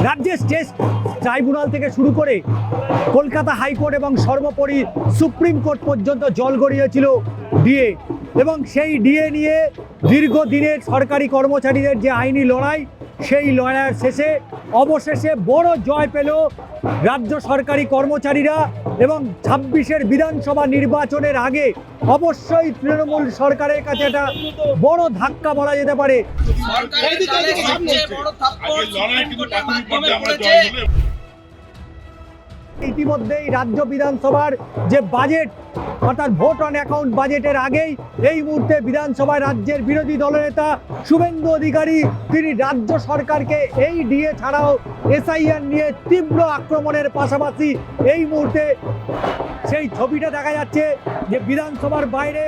রাজ্যের state tribunal থেকে শুরু করে কলকাতা হাইকোর্ট এবং সর্বোপরি সুপ্রিম কোর্ট পর্যন্ত জল গড়িয়েছিল ডিএ, এবং সেই ডিএ নিয়ে দীর্ঘদিনের সরকারি কর্মচারীদের যে আইনি লড়াই, সেই লড়াইয়ের শেষে অবশেষে বড় জয় পেল রাজ্য সরকারি কর্মচারীরা। এবং 26-এর বিধানসভা নির্বাচনের আগে অবশ্যই তৃণমূল সরকারের কাছে একটা বড় ধাক্কা বলা যেতে পারে। ইতিমধ্যেই রাজ্য বিধানসভার যে বাজেট অর্থাৎ ভোট অন অ্যাকাউন্ট বাজেটের আগেই এই মুহূর্তে বিধানসভায় রাজ্যের বিরোধী দলনেতা শুভেন্দু অধিকারী তিনি রাজ্য সরকারকে এই ডিএ ছাড়াও এসআইআর নিয়ে তীব্র আক্রমণের পাশাপাশি এই মুহূর্তে সেই ছবিটা দেখা যাচ্ছে যে বিধানসভার বাইরে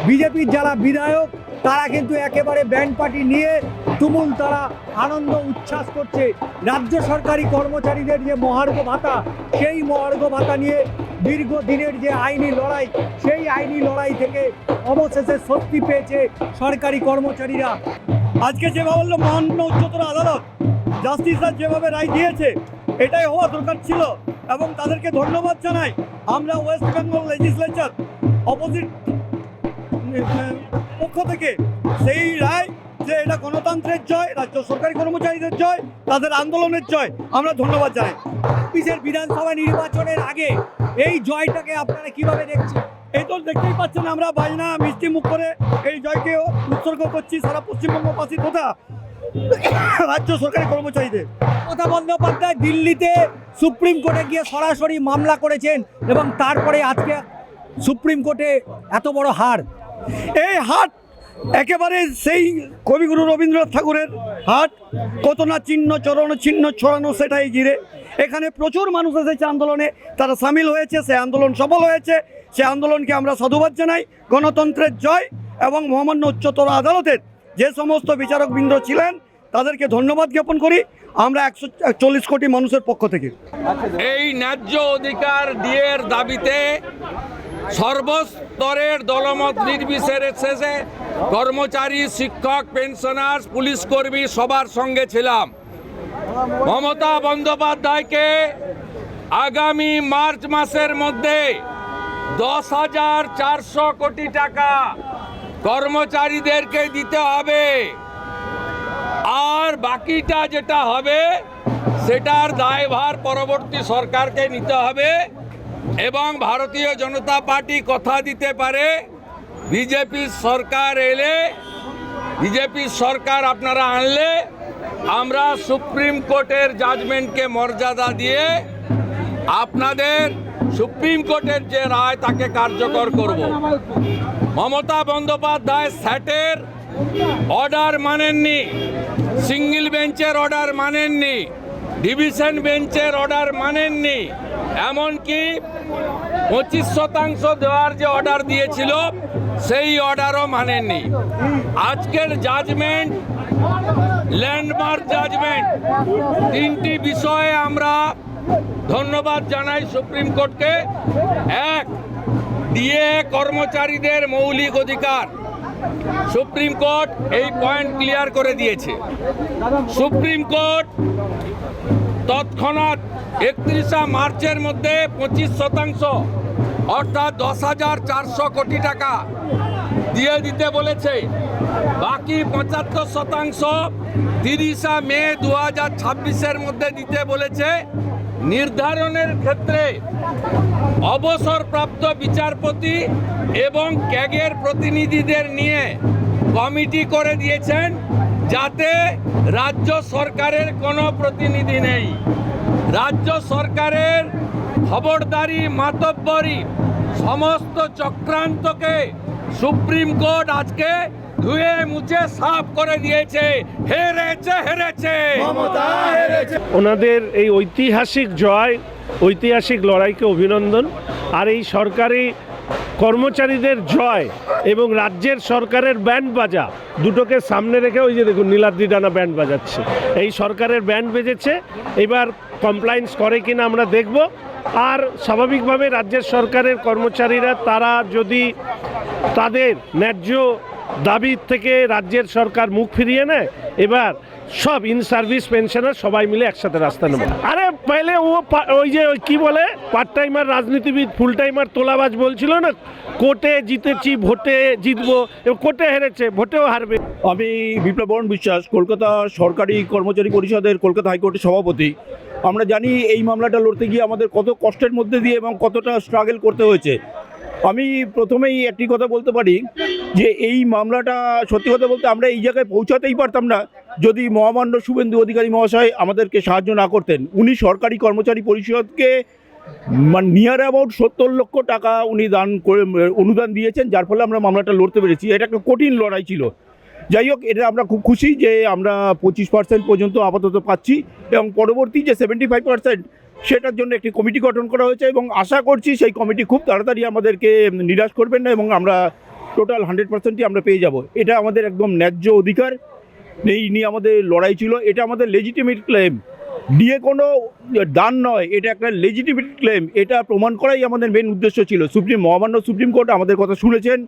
বিজেপির যারা বিধায়ক তারা কিন্তু একেবারে ব্যান্ড পার্টি নিয়ে তুমুল তারা আনন্দ উচ্ছ্বাস করছে। রাজ্য সরকারি কর্মচারীদের যে মহার্ঘ ভাতা, সেই মহার্ঘ ভাতা নিয়ে দীর্ঘদিনের যে আইনি লড়াই, সেই আইনি লড়াই থেকে অবশেষে স্বস্তি পেয়েছে সরকারি কর্মচারীরা। আজকে যেভাবে বললো মহামান্য উচ্চতর আদালত, জাস্টিসরা যেভাবে রায় দিয়েছে এটাই হওয়া দরকার ছিল এবং তাদেরকে ধন্যবাদ জানাই। আমরা ওয়েস্ট বেঙ্গল লেজিসলেচার অপোজিট পক্ষ থেকে সেই রায় যে এটা গণতন্ত্রের জয়, রাজ্য সরকারি কর্মচারীদের জয়, তাদের আন্দোলনের জয়, আমরা ধন্যবাদ জানাই। 26-এর বিধানসভা নির্বাচনের আগে এই জয়টাকে আপনারা কিভাবে দেখছেন? এই তো দেখতেই পাচ্ছেন, আমরা বাজনা মিষ্টি মুখ করে এই জয়কে উৎসর্গ করছি সারা পশ্চিমবঙ্গবাসী তথা রাজ্য সরকারি কর্মচারীদের। মমতা বন্দ্যোপাধ্যায় দিল্লিতে সুপ্রিম কোর্টে গিয়ে সরাসরি মামলা করেছেন এবং তারপরে আজকে সুপ্রিম কোর্টে এত বড় হার। এই হাট একেবারে সেই কবিগুরু রবীন্দ্রনাথ ঠাকুরের হাট, কত না চিহ্ন চরণ চিহ্ন ছড়ানো সেটাই ঘিরে। এখানে প্রচুর মানুষ এসেছে আন্দোলনে, তারা সামিল হয়েছে, সে আন্দোলন সফল হয়েছে। সে আন্দোলনকে আমরা সাধুবাদ জানাই। গণতন্ত্রের জয় এবং মহামান্য উচ্চতর আদালতের যে সমস্ত বিচারকবৃন্দ ছিলেন তাদেরকে ধন্যবাদ জ্ঞাপন করি আমরা 140 কোটি মানুষের পক্ষ থেকে। এই ন্যায্য অধিকার ডিএর দাবিতে সর্বস্তরের দলমত নির্বিশেষে কর্মচারী, শিক্ষক, পেনশনার, পুলিশ কর্মী সবার সঙ্গে ছিলাম। মমতা বন্দ্যোপাধ্যায়কে আগামী মার্চ মাসের মধ্যে 10,400 কোটি টাকা কর্মচারীদেরকে দিতে হবে, আর বাকিটা যেটা হবে সেটার দায়ভার পরবর্তী সরকারকে নিতে হবে। এবং ভারতীয় জনতা পার্টি কথা দিতে পারে বিজেপি সরকার এলে, বিজেপি সরকার আপনারা আনলে আমরা সুপ্রিম কোর্টের জাজমেন্টকে মর্যাদা দিয়ে আপনাদের সুপ্রিম কোর্টের যে রায় তাকে কার্যকর করব। মমতা বন্দ্যোপাধ্যায় স্যাটের অর্ডার মানেননি, সিঙ্গেল বেঞ্চের অর্ডার মানেননি, ডিভিশন বেঞ্চের অর্ডার মানেননি, এমনকি 25% দেওয়ার যে অর্ডার দিয়েছিল সেই অর্ডারও মানেননি। আজকের জাজমেন্ট ল্যান্ডমার্ক জাজমেন্ট। তিনটি বিষয়ে আমরা ধন্যবাদ জানাই সুপ্রিম কোর্টকে। এক, ডিএ কর্মচারীদের মৌলিক অধিকার, সুপ্রিম কোর্ট এই পয়েন্ট ক্লিয়ার করে দিয়েছে। সুপ্রিম কোর্ট তৎক্ষণাৎ 31 মার্চের মধ্যে 25% অর্থাৎ 10,400 কোটি টাকা দিয়ে দিতে বলেছে। বাকি 75% 30 মে 2026-এর মধ্যে দিতে বলেছে। নির্ধারণের ক্ষেত্রে অবসরপ্রাপ্ত বিচারপতি এবং ক্যাগের প্রতিনিধিদের নিয়ে কমিটি করে দিয়েছেন, যাতে রাজ্য সরকারের কোনো প্রতিনিধি নেই। রাজ্য সরকারের খবরদারি, মাতব্বরি, সমস্ত চক্রান্তকে সুপ্রিম কোর্ট আজকে ধুয়ে মুছে সাফ করে দিয়েছে। হেরেছে, হেরেছে, মমতা হেরেছে। ওনাদের এই ঐতিহাসিক জয়, ঐতিহাসিক লড়াইকে অভিনন্দন। আর এই সরকারি কর্মচারীদের জয় এবং রাজ্যের সরকারের ব্যান্ড বাজা দুটোকে সামনে রেখে, ওই যে দেখুন নীলাদ্রি ডানা ব্যান্ড বাজাচ্ছে, এই সরকারের ব্যান্ড বেজেছে। এবার কমপ্লায়েন্স করে কিনা আমরা দেখব। আর স্বাভাবিকভাবে রাজ্যের সরকারের কর্মচারীরা তারা যদি তাদের ন্যায্য দাবি থেকে রাজ্যের সরকার মুখ ফিরিয়ে নেয়, এবার সব ইন সার্ভিস পেনশনার সবাই মিলে একসাথে রাস্তা নেব। আরে পেলে ওই যে কি বলে পার্ট টাইমার রাজনীতিবিদ ফুল টাইমার তোলাবাজ বলছিল না, কোর্টে জিতেছি ভোটে জিতবো, কোর্টে হেরেছে ভোটেও হারবে। আমি বিপ্লব বরণ বিশ্বাস, কলকাতা সরকারি কর্মচারী পরিষদের কলকাতা হাইকোর্টের সভাপতি। আমরা জানি এই মামলাটা লড়তে গিয়ে আমাদের কত কষ্টের মধ্যে দিয়ে এবং কতটা স্ট্রাগল করতে হয়েছে। আমি প্রথমেই একটি কথা বলতে পারি যে এই মামলাটা সত্যি কথা বলতে আমরা এই জায়গায় পৌঁছাতেই পারতাম না যদি মহামান্য শুভেন্দু অধিকারী মহাশয় আমাদেরকে সাহায্য না করতেন। উনি সরকারি কর্মচারী পরিষদকে নিয়ার অ্যাবাউট 70 লক্ষ টাকা উনি দান করে অনুদান দিয়েছেন, যার ফলে আমরা মামলাটা লড়তে পেরেছি। এটা একটা কঠিন লড়াই ছিল। যাই হোক, এটা আমরা খুব খুশি যে আমরা 25% পর্যন্ত আপাতত পাচ্ছি এবং পরবর্তী যে 75% সেটার জন্য একটি কমিটি গঠন করা হয়েছে এবং আশা করছি সেই কমিটি খুব তাড়াতাড়ি আমাদেরকে নিরাশ করবেন না এবং আমরা টোটাল 100%ই আমরা পেয়ে যাব। এটা আমাদের একদম ন্যায্য অধিকার, এই নিয়ে আমাদের লড়াই ছিল। এটা আমাদের লেজিটিমেট ক্লেম, দিয়ে কোনো দান নয়, এটা একটা লেজিটিমেট ক্লেম। এটা প্রমাণ করাই আমাদের মেন উদ্দেশ্য ছিল। মহামান্য সুপ্রিম কোর্ট আমাদের কথা শুনেছেন,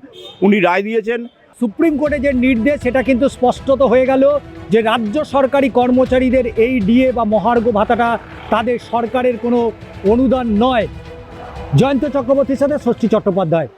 উনি রায় দিয়েছেন। সুপ্রিম কোর্টে যে নির্দেশ সেটা কিন্তু স্পষ্টত হয়ে গেল যে রাজ্য সরকারি কর্মচারীদের এই ডিএ বা মহার্ঘ ভাতাটা তাদের সরকারের কোনো অনুদান নয়। জয়ন্ত চক্রবর্তীর সাথে ষষ্ঠী চট্টোপাধ্যায়।